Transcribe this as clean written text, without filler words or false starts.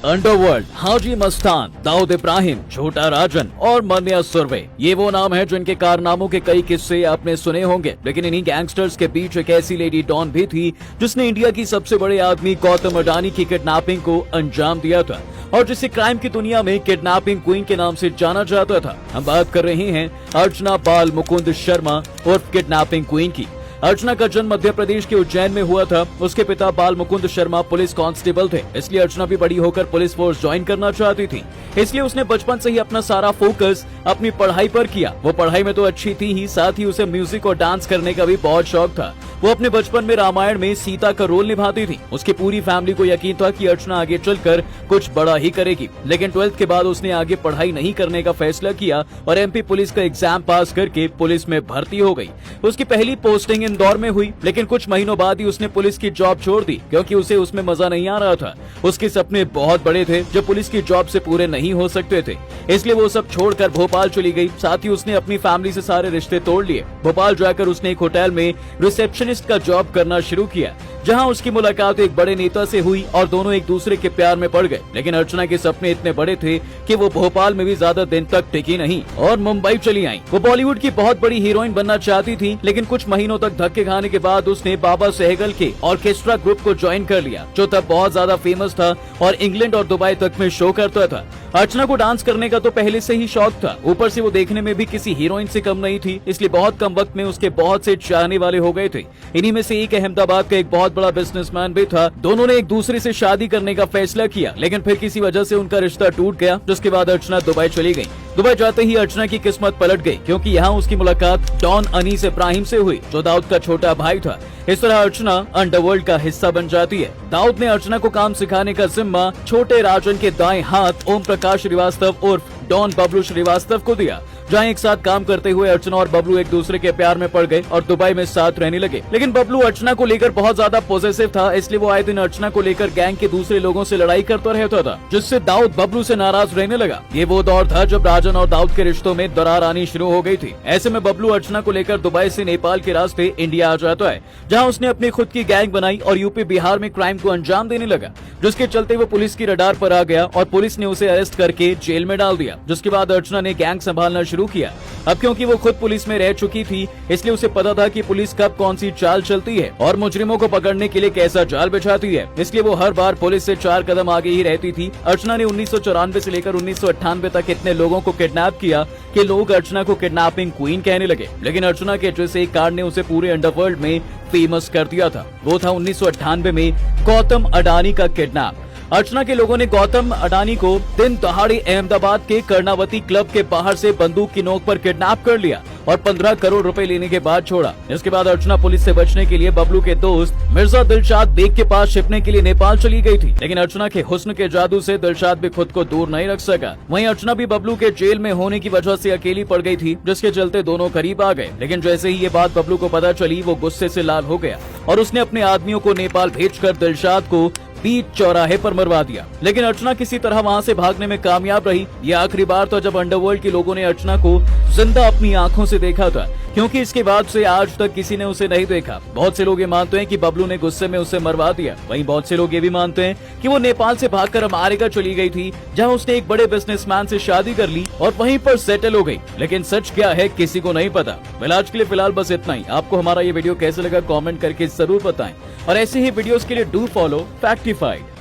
Underworld, Haji Mastan, Dawood Ibrahim, छोटा राजन और मन्या सुरवे, ये वो नाम है जिनके कारनामों के कई किस्से आपने सुने होंगे। लेकिन इन्हीं गैंगस्टर्स के बीच एक ऐसी लेडी डॉन भी थी जिसने इंडिया की सबसे बड़े आदमी गौतम अडानी की किडनैपिंग को अंजाम दिया था और जिसे क्राइम की दुनिया में किडनैपिंग क्वीन के नाम से जाना जाता था। हम बात कर रहे हैं अर्चना बाल मुकुंद शर्मा उर्फ किडनैपिंग क्वीन की। अर्चना का जन्म मध्य प्रदेश के उज्जैन में हुआ था। उसके पिता बाल मुकुंद शर्मा पुलिस कांस्टेबल थे, इसलिए अर्चना भी बड़ी होकर पुलिस फोर्स ज्वाइन करना चाहती थी। इसलिए उसने बचपन से ही अपना सारा फोकस अपनी पढ़ाई पर किया। वो पढ़ाई में तो अच्छी थी ही, साथ ही उसे म्यूजिक और डांस करने का भी बहुत शौक था। वो अपने बचपन में रामायण में सीता का रोल निभाती थी। उसकी पूरी फैमिली को यकीन था कि अर्चना आगे चलकर कुछ बड़ा ही करेगी। लेकिन 12th के बाद उसने आगे पढ़ाई नहीं करने का फैसला किया और एमपी पुलिस का एग्जाम पास करके पुलिस में भर्ती हो गई। उसकी पहली पोस्टिंग इंदौर में हुई, लेकिन कुछ महीनों बाद ही उसने पुलिस की जॉब छोड़ दी क्योंकि उसे उसमें मजा नहीं आ रहा था। उसके सपने बहुत बड़े थे जो पुलिस की जॉब से पूरे नहीं हो सकते थे, इसलिए वो सब छोड़कर भोपाल चली गई। साथ ही उसने अपनी फैमिली से सारे रिश्ते तोड़ लिए। भोपाल जाकर उसने एक होटल में रिसेप्शनिस्ट का जॉब करना शुरू किया, जहां उसकी मुलाकात एक बड़े नेता से हुई और दोनों एक दूसरे के प्यार में पड़ गए। लेकिन अर्चना के सपने इतने बड़े थे कि वो भोपाल में भी ज्यादा दिन तक टिकी नहीं और मुंबई चली आई। वो बॉलीवुड की बहुत बड़ी हीरोइन बनना चाहती थी, लेकिन कुछ महीनों तक धक्के खाने के बाद उसने बाबा सहगल के ऑर्केस्ट्रा ग्रुप को ज्वाइन कर लिया, जो तब बहुत ज्यादा फेमस था और इंग्लैंड और दुबई तक में शो करता था। अर्चना को डांस करने का तो पहले से ही शौक था, ऊपर से वो देखने में भी किसी हीरोइन से कम नहीं थी, इसलिए बहुत कम वक्त में उसके बहुत से चाहने वाले हो गए थे। इन्हीं में से एक अहमदाबाद का एक बहुत बड़ा बिजनेसमैन भी था। दोनों ने एक दूसरे से शादी करने का फैसला किया, लेकिन फिर किसी वजह से उनका रिश्ता टूट गया, जिसके बाद अर्चना दुबई चली गई। दुबई जाते ही अर्चना की किस्मत पलट गई, क्योंकि यहाँ उसकी मुलाकात डॉन अनीस इब्राहिम से हुई, जो दाऊद का छोटा भाई था। इस तरह अर्चना अंडरवर्ल्ड का हिस्सा बन जाती है। दाऊद ने अर्चना को काम सिखाने का जिम्मा छोटे राजन के दाएं हाथ ओम प्रकाश श्रीवास्तव उर्फ डॉन बबलू श्रीवास्तव को दिया, जहां एक साथ काम करते हुए अर्चना और बबलू एक दूसरे के प्यार में पड़ गए और दुबई में साथ रहने लगे। लेकिन बबलू अर्चना को लेकर बहुत ज्यादा पॉजिटिव था, इसलिए वो आए दिन अर्चना को लेकर गैंग के दूसरे लोगों से लड़ाई करता रहता था, जिससे दाऊद बबलू से नाराज रहने लगा। ये वो दौर था जब राजन और दाऊद के रिश्तों में दरार आनी शुरू हो गई थी। ऐसे में बबलू अर्चना को लेकर दुबई से नेपाल के रास्ते इंडिया आ जाता है, जहाँ उसने अपनी खुद की गैंग बनाई और यूपी बिहार में क्राइम को अंजाम देने लगा, जिसके चलते वो पुलिस की रडार पर आ गया और पुलिस ने उसे अरेस्ट करके जेल में डाल दिया। जिसके बाद अर्चना ने गैंग संभालना शुरू किया। अब क्योंकि वो खुद पुलिस में रह चुकी थी, इसलिए उसे पता था कि पुलिस कब कौन सी चाल चलती है और मुजरिमों को पकड़ने के लिए कैसा जाल बिछाती है, इसलिए वो हर बार पुलिस से 4 कदम आगे ही रहती थी। अर्चना ने 1994 से लेकर 1998 तक इतने लोगों को किडनैप किया कि लोग अर्चना को किडनैपिंग क्वीन कहने लगे। लेकिन अर्चना के जैसे एक कांड ने उसे पूरे अंडरवर्ल्ड में फेमस कर दिया था। वो था 1998 में गौतम अडानी का किडनैप। अर्चना के लोगों ने गौतम अडानी को दिन दहाड़े अहमदाबाद के कर्णावती क्लब के बाहर से बंदूक की नोक पर किडनैप कर लिया और 15 करोड़ रुपए लेने के बाद छोड़ा। इसके बाद अर्चना पुलिस से बचने के लिए बबलू के दोस्त मिर्जा दिलशाद बेग के पास छिपने के लिए नेपाल चली गई थी। लेकिन अर्चना के हुस्न के जादू से दिलशाद भी खुद को दूर नहीं रख सका। वहीं अर्चना भी बबलू के जेल में होने की वजह से अकेली पड़ गई थी, जिसके चलते दोनों करीब आ गए। लेकिन जैसे ही ये बात बबलू को पता चली, वो गुस्से से लाल हो गया और उसने अपने आदमियों को नेपाल भेजकर दिलशाद को बीच चौराहे पर मरवा दिया। लेकिन अर्चना किसी तरह वहां से भागने में कामयाब रही। ये आखिरी बार था जब अंडरवर्ल्ड के लोगों ने अर्चना को जिंदा अपनी आंखों से देखा था, क्योंकि इसके बाद से आज तक किसी ने उसे नहीं देखा। बहुत से लोग ये मानते हैं कि बबलू ने गुस्से में उसे मरवा दिया। वहीं बहुत से लोग ये भी मानते हैं कि वो नेपाल से भागकर अमेरिका चली गई थी, जहां उसने एक बड़े बिजनेसमैन से शादी कर ली और वहीं पर सेटल हो गई। लेकिन सच क्या है किसी को नहीं पता। आज के लिए फिलहाल बस इतना ही। आपको हमारा ये वीडियो कैसे लगा कमेंट करके जरूर बताएं और ऐसे ही वीडियोस के लिए डू फॉलो फैक्टिफाइड।